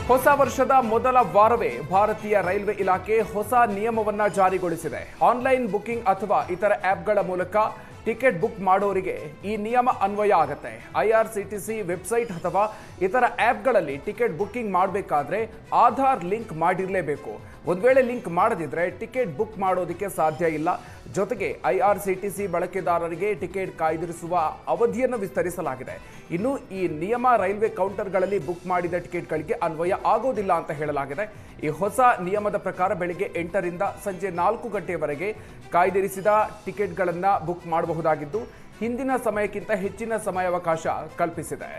ಹೊಸ ವರ್ಷದ ಮೊದಲ ವಾರವೇ ಭಾರತೀಯ ರೈಲ್ವೆ ಇಲಾಖೆ ಹೊಸ ನಿಯಮವನ್ನ ಜಾರಿಗೊಳಿಸಿದೆ. ಆನ್ಲೈನ್ ಬುಕಿಂಗ್ ಅಥವಾ ಇತರ ಆಪ್ಗಳ ಮೂಲಕ ಟಿಕೆಟ್ ಬುಕ್ ಮಾಡೋರಿಗೆ ಈ ನಿಯಮ ಅನ್ವಯ ಆಗುತ್ತೆ. ಐಆರ್ಸಿಟಿಸಿ ವೆಬ್ಸೈಟ್ ಅಥವಾ ಇತರ ಆಪ್ಗಳಲ್ಲಿ ಟಿಕೆಟ್ ಬುಕಿಂಗ್ ಮಾಡಬೇಕಾದ್ರೆ ಆಧಾರ್ ಲಿಂಕ್ ಮಾಡಿರಲೇಬೇಕು. ಒಂದು ವೇಳೆ ಲಿಂಕ್ ಮಾಡದಿದ್ರೆ ಟಿಕೆಟ್ ಬುಕ್ ಮಾಡೋದಕ್ಕೆ ಸಾಧ್ಯ ಇಲ್ಲ. ಜೊತೆಗೆ ಐಆರ್ಸಿಟಿಸಿ ಬಳಕೆದಾರರಿಗೆ ಟಿಕೆಟ್ ಕಾಯ್ದಿರಿಸುವ ಅವಧಿಯನ್ನು ವಿಸ್ತರಿಸಲಾಗಿದೆ. ಇನ್ನು ಈ ನಿಯಮ ರೈಲ್ವೆ ಕೌಂಟರ್ಗಳಲ್ಲಿ ಬುಕ್ ಮಾಡಿದ ಟಿಕೆಟ್ಗಳಿಗೆ ಅನ್ವಯ ಆಗೋದಿಲ್ಲ ಅಂತ ಹೇಳಲಾಗಿದೆ. ಈ ಹೊಸ ನಿಯಮದ ಪ್ರಕಾರ ಬೆಳಿಗ್ಗೆ 8ರಿಂದ ಸಂಜೆ 4 ಗಂಟೆಯವರೆಗೆ ಕಾಯ್ದಿರಿಸಿದ ಟಿಕೆಟ್ಗಳನ್ನು ಬುಕ್ ಮಾಡಬಹುದಾಗಿದ್ದು ಹಿಂದಿನ ಸಮಯಕ್ಕಿಂತ ಹೆಚ್ಚಿನ ಸಮಯಾವಕಾಶ ಕಲ್ಪಿಸಿದೆ.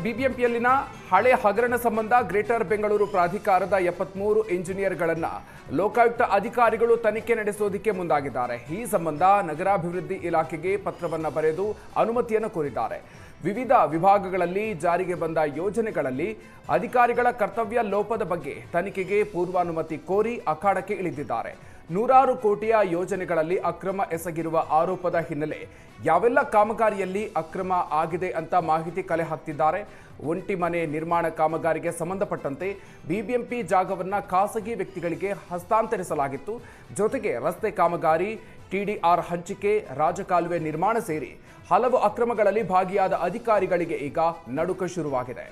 ಬಿಬಿಎಂಪಿಯಲ್ಲಿನ ಹಳೆ ಹಗರಣ ಸಂಬಂಧ ಗ್ರೇಟರ್ ಬೆಂಗಳೂರು ಪ್ರಾಧಿಕಾರದ 73 ಇಂಜಿನಿಯರ್ಗಳನ್ನು ಲೋಕಾಯುಕ್ತ ಅಧಿಕಾರಿಗಳು ತನಿಖೆ ನಡೆಸೋದಕ್ಕೆ ಮುಂದಾಗಿದ್ದಾರೆ. ಈ ಸಂಬಂಧ ನಗರಾಭಿವೃದ್ಧಿ ಇಲಾಖೆಗೆ ಪತ್ರವನ್ನು ಬರೆದು ಅನುಮತಿಯನ್ನು ಕೋರಿದ್ದಾರೆ. ವಿವಿಧ ವಿಭಾಗಗಳಲ್ಲಿ ಜಾರಿಗೆ ಬಂದ ಯೋಜನೆಗಳಲ್ಲಿ ಅಧಿಕಾರಿಗಳ ಕರ್ತವ್ಯ ಲೋಪದ ಬಗ್ಗೆ ತನಿಖೆಗೆ ಪೂರ್ವಾನುಮತಿ ಕೋರಿ ಅಖಾಡಕ್ಕೆ ಇಳಿದಿದ್ದಾರೆ. ನೂರಾರು ಕೋಟಿಯ ಯೋಜನೆಗಳಲ್ಲಿ ಅಕ್ರಮ ಎಸಗಿರುವ ಆರೋಪದ ಹಿನ್ನೆಲೆ ಯಾವೆಲ್ಲ ಕಾಮಗಾರಿಯಲ್ಲಿ ಅಕ್ರಮ ಆಗಿದೆ ಅಂತ ಮಾಹಿತಿ ಕಲೆ ಹಾಕ್ತಿದ್ದಾರೆ. ಒಂಟಿ ಮನೆ ನಿರ್ಮಾಣ ಕಾಮಗಾರಿಗೆ ಸಂಬಂಧಪಟ್ಟಂತೆ ಬಿಬಿಎಂಪಿ ಜಾಗವನ್ನು ಖಾಸಗಿ ವ್ಯಕ್ತಿಗಳಿಗೆ ಹಸ್ತಾಂತರಿಸಲಾಗಿತ್ತು. ಜೊತೆಗೆ ರಸ್ತೆ ಕಾಮಗಾರಿ, ಟಿಡಿಆರ್ ಹಂಚಿಕೆ, ರಾಜಕಾಲುವೆ ನಿರ್ಮಾಣ ಸೇರಿ ಹಲವು ಅಕ್ರಮಗಳಲ್ಲಿ ಭಾಗಿಯಾದ ಅಧಿಕಾರಿಗಳಿಗೆ ಈಗ ನಡುಕ ಶುರುವಾಗಿದೆ.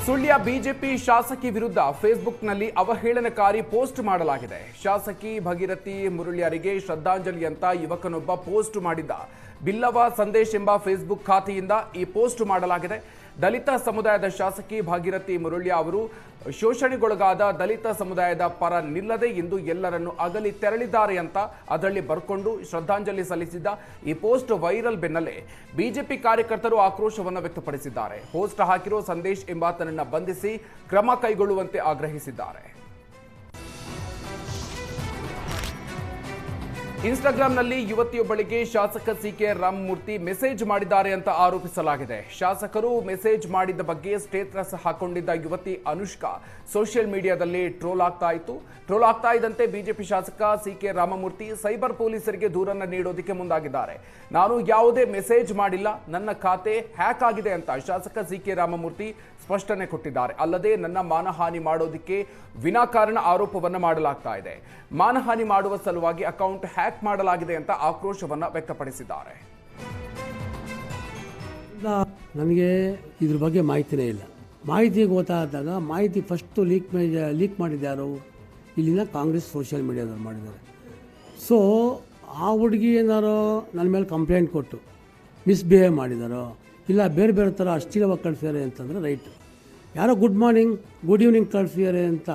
ಸುಳ್ಯ ಬಿಜೆಪಿ ಶಾಸಕಿ ವಿರುದ್ಧ ಫೇಸ್ಬುಕ್ನಲ್ಲಿ ಅವಹೇಳನಕಾರಿ ಪೋಸ್ಟ್ ಮಾಡಲಾಗಿದೆ. ಶಾಸಕಿ ಭಗೀರಥಿ ಮುರಳಿಯರಿಗೆ ಶ್ರದ್ಧಾಂಜಲಿ ಅಂತ ಯುವಕನೊಬ್ಬ ಪೋಸ್ಟ್ ಮಾಡಿದ್ದ ಬಿಲ್ಲವ ಸಂದೇಶ್ ಎಂಬ ಫೇಸ್ಬುಕ್ ಖಾತೆಯಿಂದ ಈ ಪೋಸ್ಟ್ ಮಾಡಲಾಗಿದೆ. ದಲಿತ ಸಮುದಾಯದ ಶಾಸಕಿ ಭಾಗೀರಥಿ ಮುರಳಿಯ ಅವರು ಶೋಷಣೆಗೊಳಗಾದ ದಲಿತ ಸಮುದಾಯದ ಪರ ನಿಲ್ಲದೆ ಇಂದು ಎಲ್ಲರನ್ನು ಅಗಲಿ ತೆರಳಿದ್ದಾರೆ ಅಂತ ಅದರಲ್ಲಿ ಬರ್ಕೊಂಡು ಶ್ರದ್ಧಾಂಜಲಿ ಸಲ್ಲಿಸಿದ್ದ ಈ ಪೋಸ್ಟ್ ವೈರಲ್ ಬೆನ್ನಲ್ಲೇ ಬಿಜೆಪಿ ಕಾರ್ಯಕರ್ತರು ಆಕ್ರೋಶವನ್ನು ವ್ಯಕ್ತಪಡಿಸಿದ್ದಾರೆ. ಪೋಸ್ಟ್ ಹಾಕಿರೋ ಸಂದೇಶ್ ಎಂಬಾತನನ್ನ ಬಂಧಿಸಿ ಕ್ರಮ ಕೈಗೊಳ್ಳುವಂತೆ ಆಗ್ರಹಿಸಿದ್ದಾರೆ. ಇನ್ಸ್ಟಾಗ್ರಾಂನಲ್ಲಿ ಯುವತಿಯೊಬ್ಬಳಿಗೆ ಶಾಸಕ ಸಿಕೆ ರಾಮಮೂರ್ತಿ ಮೆಸೇಜ್ ಮಾಡಿದ್ದಾರೆ ಅಂತ ಆರೋಪಿಸಲಾಗಿದೆ. ಶಾಸಕರು ಮೆಸೇಜ್ ಮಾಡಿದ ಬಗ್ಗೆ ಸ್ಟೇಟಸ್ ಹಾಕೊಂಡಿದ್ದ ಯುವತಿ ಅನುಷ್ಕಾ ಸೋಷಿಯಲ್ ಮೀಡಿಯಾದಲ್ಲಿ ಟ್ರೋಲ್ ಆಗ್ತಾ ಇದ್ದಂತೆ ಬಿಜೆಪಿ ಶಾಸಕ ಸಿಕೆ ರಾಮಮೂರ್ತಿ ಸೈಬರ್ ಪೊಲೀಸರಿಗೆ ದೂರನ್ನು ನೀಡೋದಕ್ಕೆ ಮುಂದಾಗಿದ್ದಾರೆ. ನಾನು ಯಾವುದೇ ಮೆಸೇಜ್ ಮಾಡಿಲ್ಲ, ನನ್ನ ಖಾತೆ ಹ್ಯಾಕ್ ಆಗಿದೆ ಅಂತ ಶಾಸಕ ಸಿಕೆ ರಾಮಮೂರ್ತಿ ಸ್ಪಷ್ಟನೆ ಕೊಟ್ಟಿದ್ದಾರೆ. ಅಲ್ಲದೆ ನನ್ನ ಮಾನಹಾನಿ ಮಾಡೋದಕ್ಕೆ ವಿನಾಕಾರಣ ಆರೋಪವನ್ನು ಮಾಡಲಾಗ್ತಾ ಇದೆ. ಮಾನಹಾನಿ ಮಾಡುವ ಸಲುವಾಗಿ ಅಕೌಂಟ್ ಹ್ಯಾಕ್ ಮಾಡಲಾಗಿದೆ ಅಂತ ಆಕ್ರೋಶವನ್ನು ವ್ಯಕ್ತಪಡಿಸಿದ್ದಾರೆ. ನನಗೆ ಇದ್ರ ಬಗ್ಗೆ ಮಾಹಿತಿನೇ ಇಲ್ಲ. ಮಾಹಿತಿ ಗೊತ್ತಾದಾಗ ಮಾಹಿತಿ ಫಸ್ಟು ಲೀಕ್ ಮಾಡಿದ್ಯಾರು? ಇಲ್ಲಿನ ಕಾಂಗ್ರೆಸ್ ಸೋಷಿಯಲ್ ಮೀಡಿಯಾದವ್ರು ಮಾಡಿದ್ದಾರೆ. ಸೊ ಆ ಹುಡುಗಿ ಏನಾರೋ ನನ್ನ ಮೇಲೆ ಕಂಪ್ಲೇಂಟ್ ಕೊಟ್ಟು ಮಿಸ್ಬಿಹೇವ್ ಮಾಡಿದಾರೋ ಇಲ್ಲ ಬೇರೆ ಬೇರೆ ಥರ ಅಶ್ಲೀಲವಾಗಿ ಕಳಿಸಿದ್ದಾರೆ ಅಂತಂದರೆ ರೈಟ್. ಯಾರೋ ಗುಡ್ ಮಾರ್ನಿಂಗ್ ಗುಡ್ ಈವ್ನಿಂಗ್ ಕಳಿಸಿದ್ದಾರೆ ಅಂತ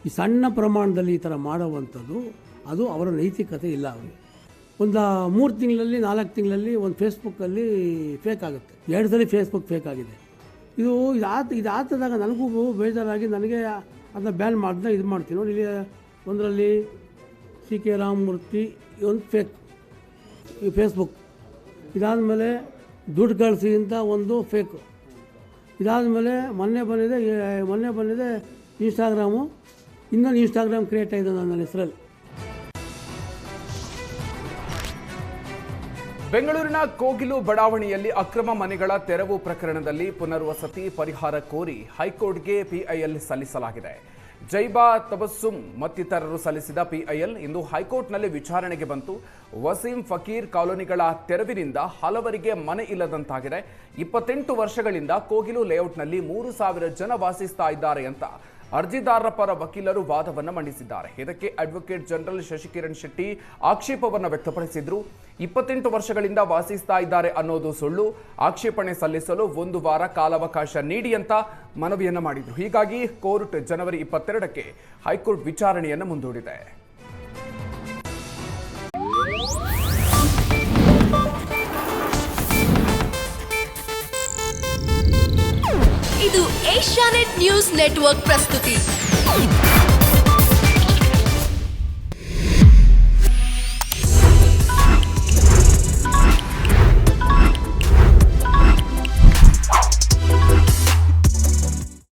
ಈ ಸಣ್ಣ ಪ್ರಮಾಣದಲ್ಲಿ ಈ ಥರ ಮಾಡೋವಂಥದ್ದು ಅದು ಅವರ ನೈತಿಕತೆ ಇಲ್ಲ. ಅವರಿಗೆ ಒಂದು 3 ತಿಂಗಳಲ್ಲಿ 4 ತಿಂಗಳಲ್ಲಿ ಒಂದು ಫೇಸ್ಬುಕ್ಕಲ್ಲಿ ಫೇಕ್ ಆಗುತ್ತೆ. 2 ಸಲ ಫೇಸ್ಬುಕ್ ಫೇಕ್ ಆಗಿದೆ. ಇದಾದಾಗ ನನಗೂ ಬೇಜಾರಾಗಿ ನನಗೆ ಅದನ್ನ ಬ್ಯಾನ್ ಮಾಡಿದ ಇದು ಮಾಡ್ತೀನಿ ನೋಡಿ. ಇಲ್ಲಿ ಒಂದರಲ್ಲಿ ಸಿ ಕೆ ರಾಮಮೂರ್ತಿ ಒಂದು ಫೇಕ್ ಈ ಫೇಸ್ಬುಕ್, ಇದಾದಮೇಲೆ ದುಡ್ಡು ಕಳಿಸಿ ಅಂತ ಒಂದು ಫೇಕು, ಇದಾದಮೇಲೆ ಮೊನ್ನೆ ಬಂದಿದೆ ಇನ್ಸ್ಟಾಗ್ರಾಮು, ಇನ್ನೊಂದು ಇನ್ಸ್ಟಾಗ್ರಾಮ್ ಕ್ರಿಯೇಟ್ ಆಗಿದೆ ನನ್ನ ಹೆಸರಲ್ಲಿ. ಬೆಂಗಳೂರಿನ ಕೋಗಿಲು ಬಡಾವಣೆಯಲ್ಲಿ ಅಕ್ರಮ ಮನೆಗಳ ತೆರವು ಪ್ರಕರಣದಲ್ಲಿ ಪುನರ್ವಸತಿ ಪರಿಹಾರ ಕೋರಿ ಹೈಕೋರ್ಟ್ಗೆ ಪಿಐಎಲ್ ಸಲ್ಲಿಸಲಾಗಿದೆ. ಜೈಬಾ ತಬಸ್ಸುಮ್ ಮತ್ತಿತರರು ಸಲ್ಲಿಸಿದ ಪಿಐಎಲ್ ಇಂದು ಹೈಕೋರ್ಟ್ನಲ್ಲಿ ವಿಚಾರಣೆಗೆ ಬಂತು. ವಸೀಂ ಫಕೀರ್ ಕಾಲೋನಿಗಳ ತೆರವಿನಿಂದ ಹಲವರಿಗೆ ಮನೆ ಇಲ್ಲದಂತಾಗಿದೆ. 28 ವರ್ಷಗಳಿಂದ ಕೋಗಿಲು ಲೇಔಟ್ನಲ್ಲಿ 3,000 ಜನ ವಾಸಿಸ್ತಾ ಇದ್ದಾರೆ ಅಂತ ಅರ್ಜಿದಾರರ ಪರ ವಕೀಲರು ವಾದವನ್ನು ಮಂಡಿಸಿದ್ದಾರೆ. ಇದಕ್ಕೆ ಅಡ್ವೊಕೇಟ್ ಜನರಲ್ ಶಶಿಕಿರಣ್ ಶೆಟ್ಟಿ ಆಕ್ಷೇಪವನ್ನು ವ್ಯಕ್ತಪಡಿಸಿದ್ರು. 28 ವರ್ಷಗಳಿಂದ ವಾಸಿಸ್ತಾ ಇದ್ದಾರೆ ಅನ್ನೋದು ಸುಳ್ಳು, ಆಕ್ಷೇಪಣೆ ಸಲ್ಲಿಸಲು 1 ವಾರ ಕಾಲಾವಕಾಶ ನೀಡಿ ಅಂತ ಮನವಿಯನ್ನು ಮಾಡಿದ್ರು. ಹೀಗಾಗಿ ಕೋರ್ಟ್ ಜನವರಿ 22ಕ್ಕೆ ಹೈಕೋರ್ಟ್ ವಿಚಾರಣೆಯನ್ನು ಮುಂದೂಡಿದೆ. ಇದು ಏಷ್ಯಾನೆಟ್ ನ್ಯೂಸ್ ನೆಟ್ವರ್ಕ್ ಪ್ರಸ್ತುತಿ.